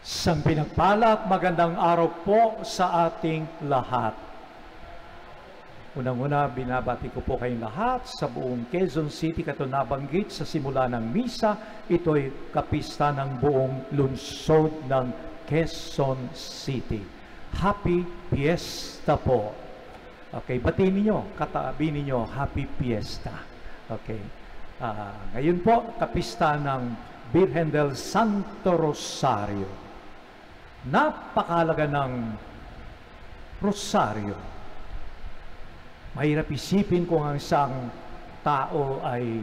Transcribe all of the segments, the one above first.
Isang pinagpala at magandang araw po sa ating lahat. Unang-una, binabati ko po kayong lahat sa buong Quezon City, katulad nabanggit sa simula ng misa. Ito'y kapista ng buong lungsod ng Quezon City. Happy Fiesta po. Okay, batiin ninyo, katabi ninyo, Happy Fiesta. Okay. Ngayon po, kapista ng Birhen del Santo Rosario. Napakalaga ng rosaryo. Mahirap isipin kung ang isang tao ay,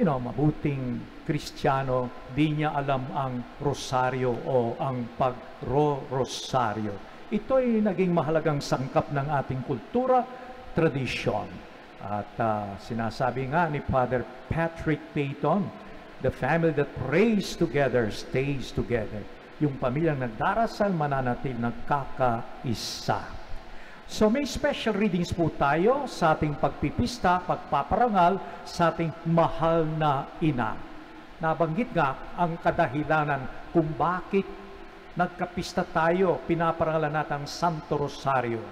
mabuting Kristiyano, di niya alam ang rosaryo o ang pagro-rosaryo. Ito ay naging mahalagang sangkap ng ating kultura, tradisyon. At sinasabi nga ni Father Patrick Peyton, the family that prays together stays together. Yung pamilyang nagdarasal, mananatil, nagkakaisa. So may special readings po tayo sa ating pagpipista, pagpaparangal sa ating mahal na ina. Nabanggit nga ang kadahilanan kung bakit nagkapista tayo, pinaparangalan natin ang Santo Rosario.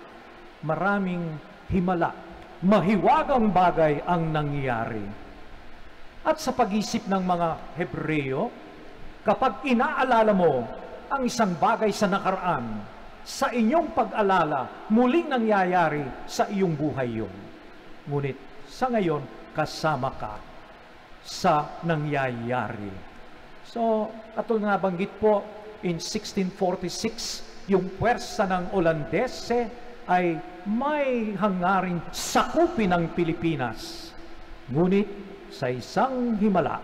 Maraming himala, mahiwagang bagay ang nangyayari. At sa pag-isip ng mga Hebreo, kapag inaalala mo ang isang bagay sa nakaraan, sa inyong pag-alala, muling nangyayari sa iyong buhay yun. Ngunit sa ngayon, kasama ka sa nangyayari. So, katulad nga banggit po, in 1646, yung puwersa ng Olandese ay may hangaring sakupin ang Pilipinas. Ngunit sa isang himala,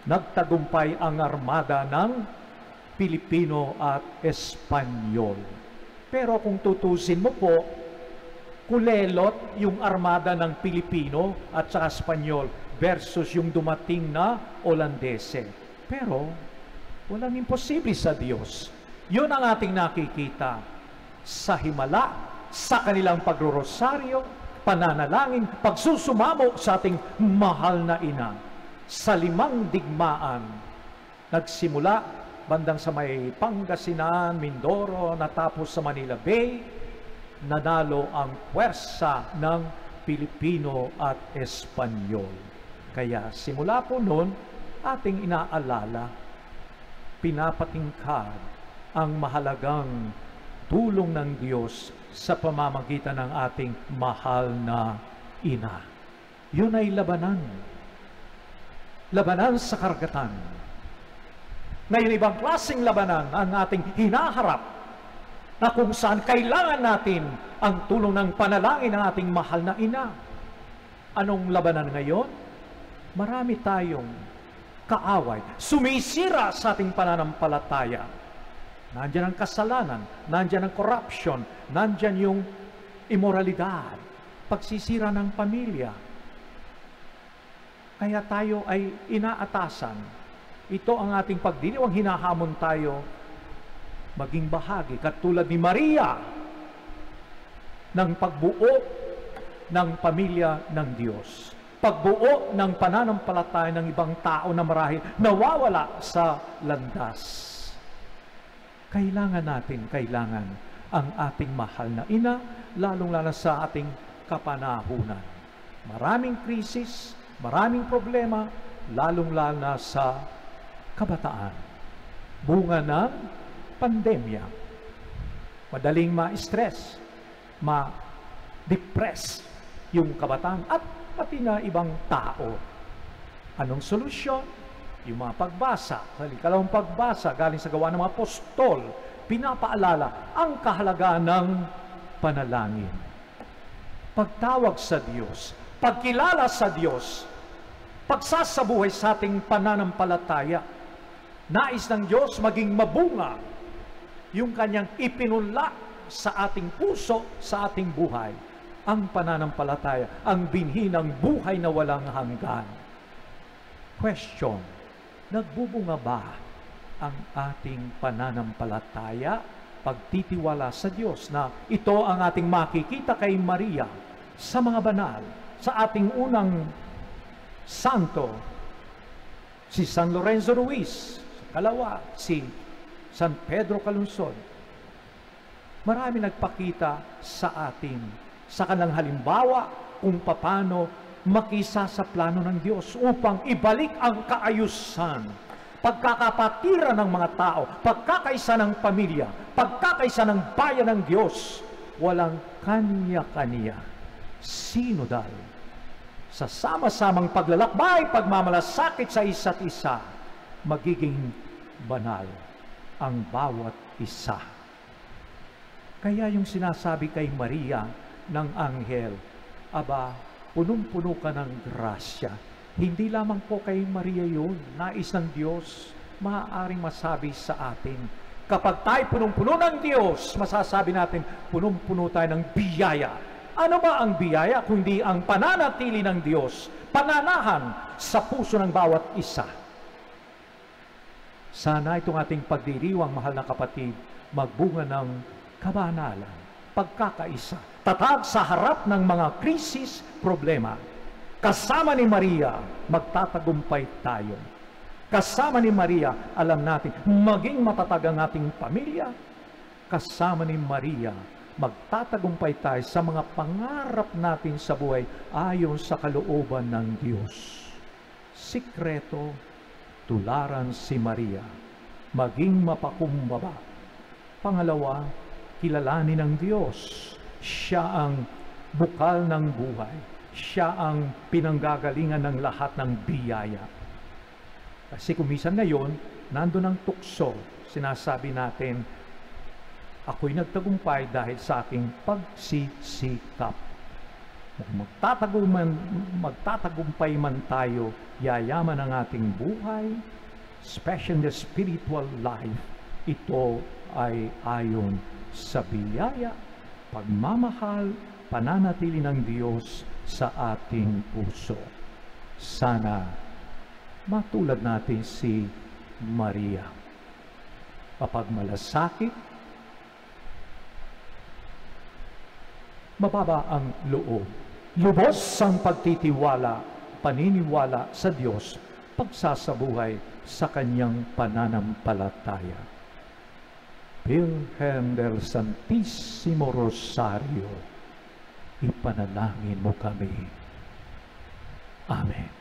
nagtagumpay ang armada ng Pilipino at Espanyol. Pero kung tutusin mo po, kulelot yung armada ng Pilipino at sa Espanyol versus yung dumating na Olandese. Pero walang imposible sa Diyos. Yun ang ating nakikita sa himala, sa kanilang pagrorosaryo, pananalangin, pagsusumamo sa ating mahal na ina. Sa 5 digmaan, nagsimula bandang sa may Pangasinan, Mindoro, natapos sa Manila Bay, nanalo ang puwersa ng Pilipino at Espanyol. Kaya simula po noon, ating inaalala, pinapatingkad ang mahalagang tulong ng Diyos sa pamamagitan ng ating mahal na ina. Yun ay labanan. Labanan sa karagatan. Ngayon, ibang klaseng labanan ang ating hinaharap na kung saan kailangan natin ang tulong ng panalangin ng ating mahal na ina. Anong labanan ngayon? Marami tayong kaaway, sumisira sa ating pananampalataya. Nandyan ang kasalanan, nandyan ang corruption, nandyan yung immoralidad, pagsisira ng pamilya. Kaya tayo ay inaatasan. Ito ang ating pagdiriwang, hinahamon tayo maging bahagi, katulad ni Maria, ng pagbuo ng pamilya ng Diyos. Pagbuo ng pananampalataya ng ibang tao na marahil nawawala sa landas. Kailangan ang ating mahal na ina, lalong-lalo sa ating kapanahunan. Maraming krisis, maraming problema, lalong-lalo na sa kabataan. Bunga ng pandemya. Madaling ma-stress, ma-depress yung kabataan at pati na ibang tao. Anong solusyon? Yung mga pagbasa. Kalawang pagbasa galing sa gawa ng mga apostol, pinapaalala ang kahalagaan ng panalangin. Pagtawag sa Diyos, pagkilala sa Diyos, pagsasabuhay sa ating pananampalataya. Nais ng Diyos maging mabunga yung kanyang ipinunla sa ating puso, sa ating buhay. Ang pananampalataya, ang binhi ng buhay na walang hanggan. Question, nagbubunga ba ang ating pananampalataya? Pagtitiwala sa Diyos na ito ang ating makikita kay Maria sa mga banal, sa ating unang santo, si San Lorenzo Ruiz, kalawa, si San Pedro Calungsod, marami nagpakita sa atin sa kanilang halimbawa kung paano makisa sa plano ng Diyos upang ibalik ang kaayusan, pagkakapatiran ng mga tao, pagkakaisa ng pamilya, pagkakaisa ng bayan ng Diyos. Walang kanya-kanya, sinodal, sa sama-samang paglalakbay, pagmamalasakit sa isa't isa, magiging banal ang bawat isa. Kaya yung sinasabi kay Maria ng anghel, aba, punong-puno ka ng grasya. Hindi lamang po kay Maria yun, nais ng Diyos, maaaring masabi sa atin. Kapag tayo punong-puno ng Diyos, masasabi natin, punong-puno tayo ng biyaya. Ano ba ang biyaya kundi ang pananatili ng Diyos, pananahan sa puso ng bawat isa? Sana itong ating pagdiriwang, mahal na kapatid, magbunga ng kabanalan, pagkakaisa, tatag sa harap ng mga krisis, problema. Kasama ni Maria, magtatagumpay tayo. Kasama ni Maria, alam natin, maging matatag ang ating pamilya. Kasama ni Maria, magtatagumpay tayo sa mga pangarap natin sa buhay ayon sa kalooban ng Diyos. Sikreto, tularan si Maria, maging mapakumbaba. Pangalawa, kilalanin ng Diyos. Siya ang bukal ng buhay. Siya ang pinanggagalingan ng lahat ng biyaya. Kasi kumisan ngayon, nandun ang tukso. Sinasabi natin, ako'y nagtagumpay dahil sa aking pagsisikap. Magtatagumpay man tayo, yayaman ang ating buhay, especially in the spiritual life. Ito ay ayon sa biyaya, pagmamahal, pananatili ng Diyos sa ating puso. Sana matulad natin si Maria. Kapag malasakit, mababa ang loob. Lubos ang pagtitiwala, paniniwala sa Diyos, pagsasabuhay sa kanyang pananampalataya. Virgen del Santissimo Rosario, ipanalangin mo kami. Amen.